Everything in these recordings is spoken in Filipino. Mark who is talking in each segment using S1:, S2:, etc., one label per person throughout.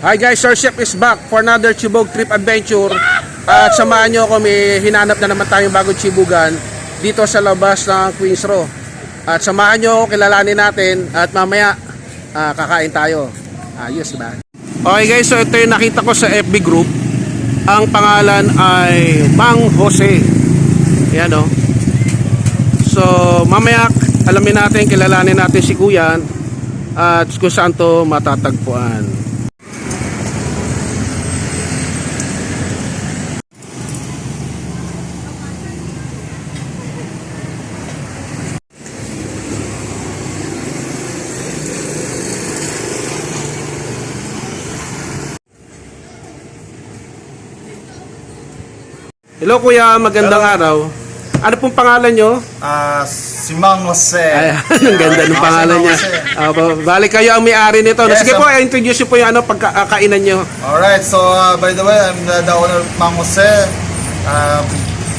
S1: Hi guys, Sir Chef is back for another Chibog trip adventure. At samahan nyo ako, may hinanap na naman tayong bagong chibugan dito sa labas ng Queens Row. At samahan nyo ako, kilalanin natin at mamaya kakain tayo. Ayos ba? Okay guys, so ito yung nakita ko sa FB group. Ang pangalan ay Mang Jose. Yan o. So mamaya alamin natin, kilalanin natin si Kuya at kung saan to matatagpuan. Hello Kuya, magandang araw. Ano pong pangalan nyo?
S2: Si Mang Jose.
S1: Ay, ang ganda ng pangalan niya. Balik kayo ang may-ari nito.
S2: Yes,
S1: Sige po, introduce nyo po yung pagkakainan nyo.
S2: Alright, so by the way, I'm the owner of Mang Jose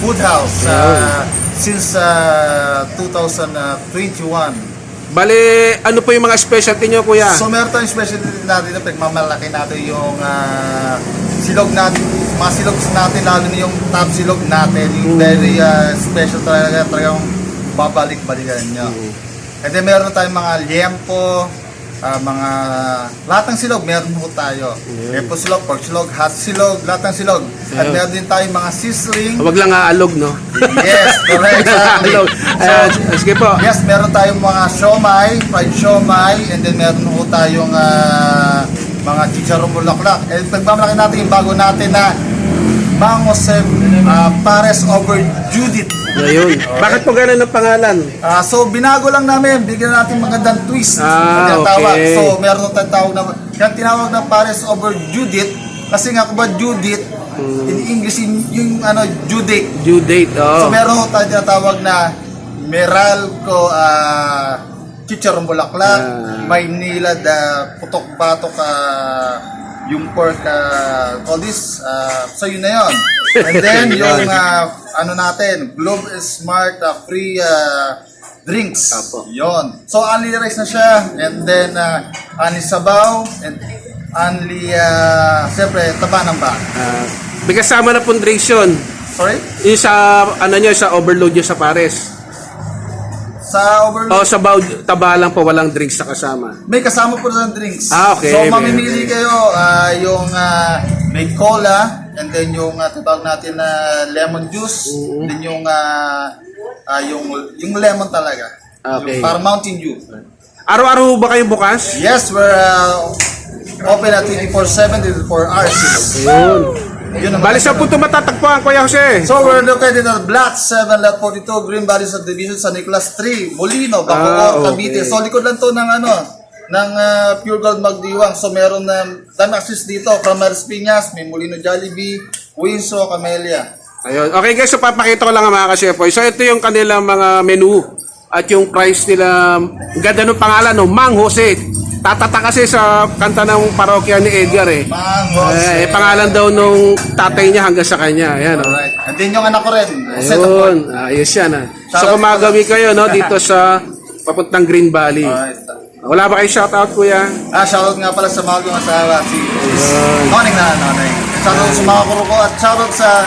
S2: Food House since 2021.
S1: Bali, ano po yung mga specialty nyo Kuya?
S2: So meron tayong specialty natin na pagmamalaki natin yung silog natin, mga silog natin, lalo na yung top silog natin, yung very special talagang babalik-balikan nyo. And then meron tayong mga liempo, mga lahat ng silog meron po tayo. Liempo silog, pork silog, hot silog, lahat ng silog. At meron din tayong mga sizzling.
S1: Huwag lang aalog, no?
S2: Yes, correct.
S1: Aalog. Sige po.
S2: Yes, meron tayong mga siomai, fried siomai, and then meron po tayong mga chicharong bulaklak. And pagmamalaki natin yung bago natin na Mang Jose Pares over Judith.
S1: Ayun. Bakit po ganun ang pangalan?
S2: So binago lang namin, bigyan natin magandang twist.
S1: Okay.
S2: So meron tayong tawag na, yung tinawag na Pares over Judith, kasi nga kung ba Judith, in English yung Judith.
S1: Due date,
S2: So meron tayong tinatawag na Meralco chicharong bulaklak, Maynila putok-batok yung pork, all this, so yun na yun. And then yung natin, Globe Smart free drinks. Yon. So only rice na siya, and then only sabaw, and only siyempre taba ng baka.
S1: May kasama na pong drinks yun.
S2: Sorry?
S1: Yung sa, sa overload nyo sa Pares.
S2: Sa overload.
S1: O sa taba lang po, walang drinks sa kasama.
S2: May kasama po ng drinks.
S1: Okay.
S2: So mamimili kayo yung may cola, and then yung tawag natin na lemon juice, then yung lemon talaga.
S1: Okay.
S2: Yung para Mountain Dew.
S1: Araw-araw ba kayo bukas?
S2: Yes, we're open at 24/7, 24 hours.
S1: Ayun.
S2: Yun ang
S1: Bali sa po ito matatagpuan, Kuya Jose.
S2: So we're located at Block 7, Lot 42, Green Valley Subdivision, San Nicolas 3, Molino, Bacoor, Cavite. So likod lang to ng Pure Gold Magdiwang. So meron na dami access dito, from Maris Piñas, may Molino Jollibee, Winso, Camellia.
S1: Ayun. Okay guys, so papakita ko lang ang mga ka-shefoy. So ito yung kanilang mga menu at yung price nila. Ang ganda ng pangalan, no? Mang Jose. Tatata kasi sa kanta ng parokya ni Edgar eh.
S2: Mang Jose.
S1: Pangalan daw nung tatay niya hanggang sa kanya. Ayan, no?
S2: Alright. And then yung anak ko rin.
S1: Ayun. Ayos yan. So kumagawi kayo no, dito sa papuntang Green Valley.
S2: Alright.
S1: Wala ba kayo shoutout Kuya?
S2: Shoutout nga pala sa mga kong asawa, si Noning na Noning. Shoutout sa mga kuro ko at shoutout sa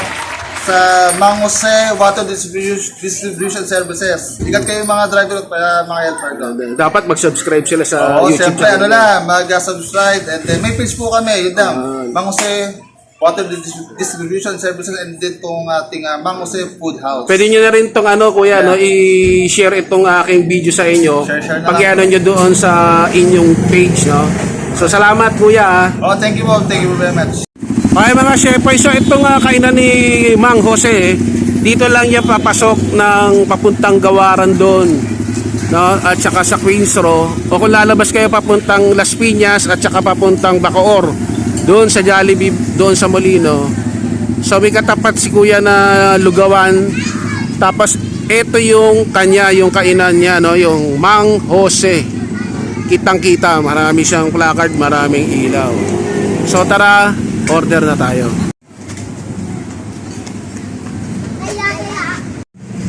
S2: Mang Jose Water Distribution Services. Ikat kayo mga driver at mga helper ko.
S1: Dapat mag-subscribe sila sa YouTube
S2: siyempre,
S1: channel.
S2: mag-subscribe. And then may page po kami, yun lang. Mang Jose Water Distribution Services, and then itong ating Mang Jose Food House.
S1: Pwede nyo na rin itong Kuya, no, i-share itong aking video sa inyo.
S2: Share na
S1: Pag-ano nyo doon sa inyong page, no. So salamat Kuya.
S2: Thank you po. Thank you very much.
S1: Okay mga shepoy, so itong kainan ni Mang Jose, dito lang yan papasok ng papuntang Gawaran doon, no? At saka sa Queens Row, o kung lalabas kayo papuntang Las Piñas at saka papuntang Bacoor, doon sa Jollibee, doon sa Molino. So may katapat si Kuya na lugawan. Tapos ito yung kanya, yung kainan niya, no? Yung Mang Jose. Kitang-kita, marami siyang placard, maraming ilaw. So tara, order na tayo.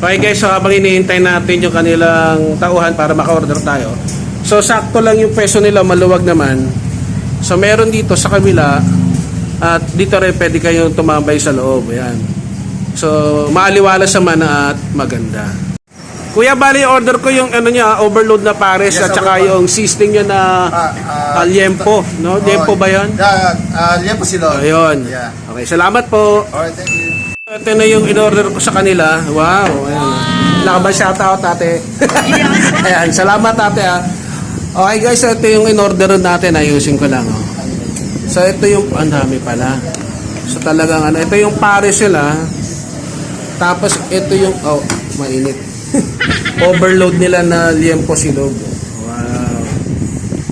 S1: Okay guys, so habang hinihintay natin yung kanilang tauhan para maka-order tayo. So sakto lang yung peso nila, maluwag naman. So meron dito sa kabila at dito rin pwede kayong tumambay sa loob. Ayan. So maaliwalas naman at maganda. Kuya, bali order ko yung ano niya, overload na pares
S2: Yes,
S1: at saka
S2: overload.
S1: yung sisting niya na liempo, no? Liempo ba 'yon?
S2: Liempo sila.
S1: Ayun.
S2: Yeah.
S1: Okay, salamat po.
S2: Alright, thank you.
S1: Ito na yung in-order ko sa kanila. Wow, ayan. Nakabang shoutout, ate. Ayan, salamat, ate, ha. Okay, guys, ito yung in-order natin. Ayusin ko lang, oh. So, ito yung, ang dami pala. So, talagang, ano, ito yung pares sila. Tapos, ito yung, oh, mainit. Overload nila na liempo silog. Wow.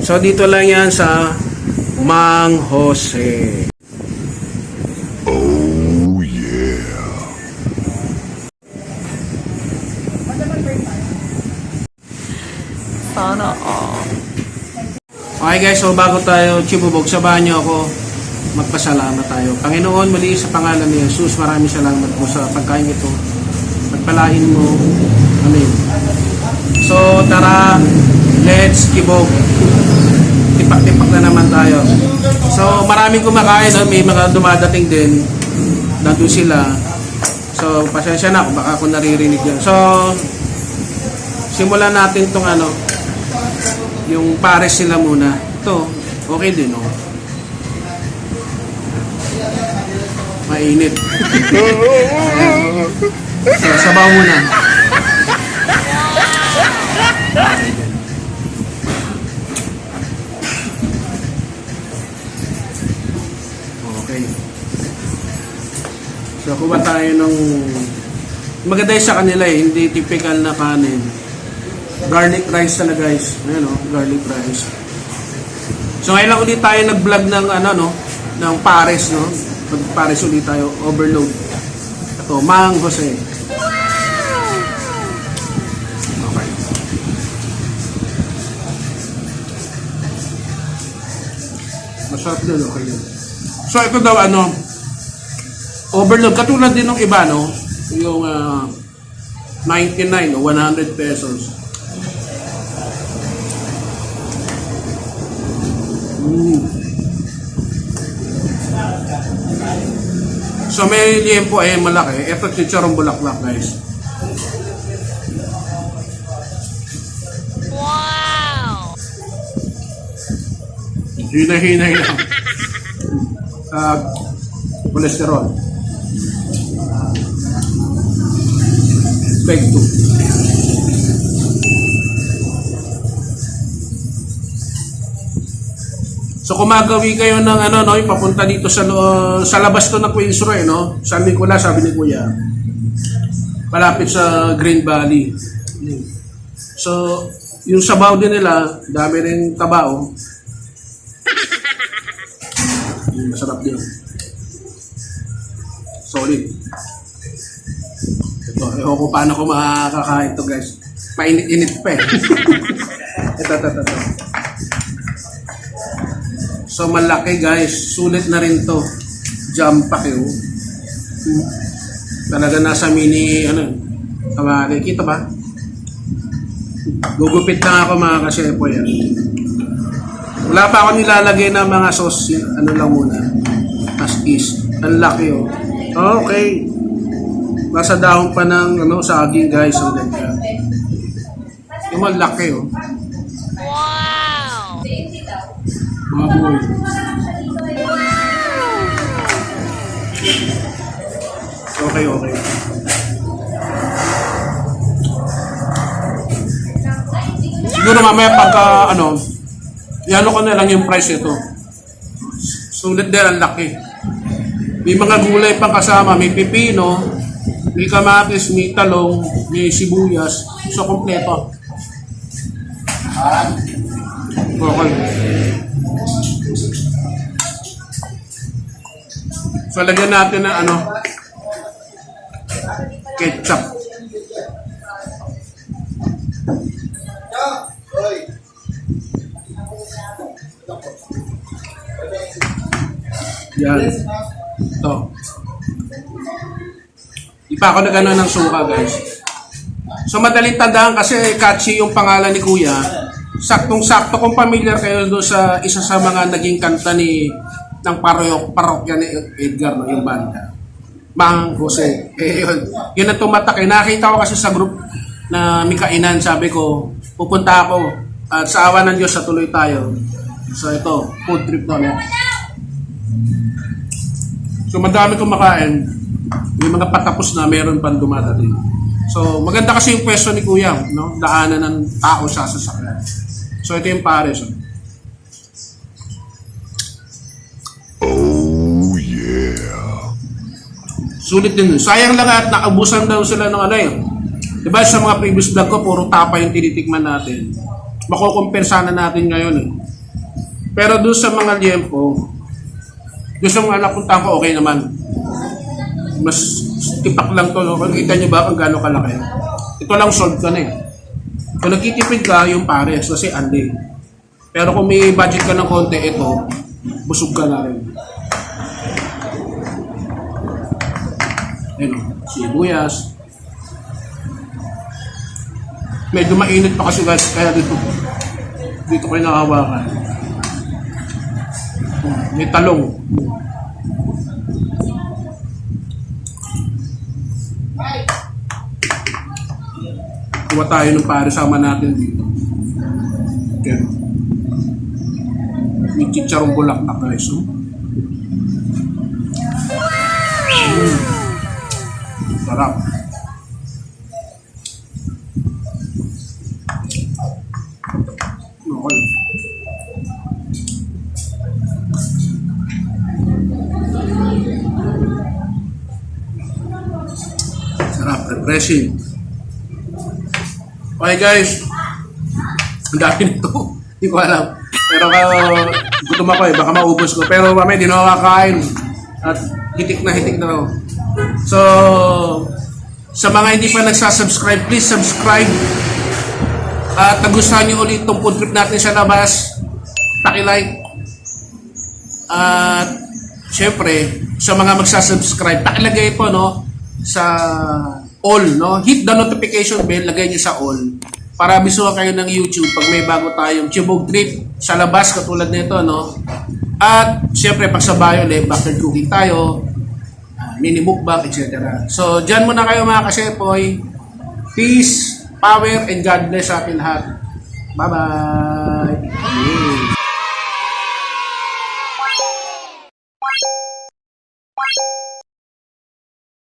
S1: So, dito lang yan sa Mang Jose.
S3: Sana all.
S1: Okay guys, so bago tayo chibubog, sabahan niyo ako magpasalamat tayo. Panginoon, muli sa pangalan ni Jesus, maraming salamat po sa pagkain ito. Pagpalain mo. Amen. So tara, let's chibog. Tipak-tipak na naman tayo. So maraming kumakain, no? May mga dumadating din. Nandun sila. So pasensya na kung baka ako naririnig yan. So simulan natin tong ano, yung pares sila muna. Ito, okay din, oh. Mainit. So, sabaw muna. Okay. So, kuha tayo ng maganda yung sa kanila eh, hindi typical na kanin. Garlic rice talaga guys. Ayan o, garlic rice. So ngayon lang ulit tayo nag-vlog ng ano no, ng pares no. Pag-pares ulit tayo, overload. Ito, Mang Jose. Okay. Masarap din, okay yun. So ito daw ano, overload. Katulad din ng iba no, yung 99 o 100 pesos. So may liempo ay malaki. Ito chicharong bulaklak guys.
S3: Wow!
S1: Hinay-hinay lang. Sa kolesterol. Beg 2. So kumagawi kayo ng ano no, papunta dito sa sa labas to ng Queens Roy no. San Nicolas, sabi ni Kuya. Malapit sa Green Valley. So yung sabaw din nila, dami ring tabao. Masarap din. Solid. Ito, ewan ko paano ko makakain to guys. Painit-init pa eh. ito. So malaki guys, sulit na rin to. Jam pack yun. Talaga nasa mini ano, kamali. Kita ba? Gugupit na ako mga kasyempo yan. Wala pa ako nilalagay ng mga sauce, ano lang muna. As is. Ang laki oh. Okay. Nasa dahon pa ng ano, saging guys. Ang ganda. Yung malaki oh.
S3: Wow!
S1: Mga boy. Okay. Siguro mamaya pagka ano, iano ko na lang yung price nito. Sulit din, ang laki. May mga gulay pang kasama, may pipino, may kamatis, may talong, may sibuyas. So kompleto. Okay. So lagyan natin ng ano, ketchup. Yan. Ito. Di pa ako nagano ng suka guys. So madaling tandaan kasi catchy yung pangalan ni Kuya. saktong-sakto kung familiar kayo doon sa isa sa mga naging kanta ng parokya ni Edgar, no, yung banda. Mang Jose. Yun ang tumatak. Nakita ko kasi sa group na may kainan, sabi ko, pupunta ako at sa awa ng Diyos sa tuloy tayo. So ito, food trip daw. So madami kumakain. Yung mga patapos na meron pang dumadating. So maganda kasi yung pwesto ni Kuya, no? Daanan ng tao sa sasakyan. So ito yung pares.
S4: Oh yeah.
S1: Sulit din. Sayang lang at nakabusan daw sila ng Diba sa mga previous vlog ko, puro tapa yung tinitikman natin. Makukumpensana natin ngayon eh. Pero doon sa mga liempo, doon sa mga napunta ko, okay naman. Mas tipak lang to. No? Kita nyo ba kung gano'ng kalaki? Ito lang solve ka na eh. Kung nagtitipid ka, yung pares, kasi andi. Pero kung may budget ka ng konti, ito, busog ka na rin. Ayun, sibuyas. Medyo mainit pa kasi guys, kaya dito ko nakahawakan. May talong. Kuha tayo ng pare, sama natin dito. Okay. May chicharong bulaklak guys. Sarap. Okay. Sarap, refreshing. Okay guys, ang dami nito. Hindi ko alam. Pero gutom ako eh, baka maubos ko. Pero mamaya di na ako kakain. At hitik na ako. So, sa mga hindi pa nagsasubscribe, please subscribe. At nagustuhan nyo ulit itong food trip natin sa labas, paki-like. At syempre, sa mga magsasubscribe, pakilagay po no, sa all, no? Hit the notification bell, lagay nyo sa all para bisuhan kayo ng YouTube pag may bago tayong chibog trip sa labas katulad nito, no? At syempre, pag sa bio ulit, backyard cooking tayo, mini mukbang, etc. So, dyan muna kayo mga kasepoy. Peace, power, and God bless sa atin lahat. Bye-bye!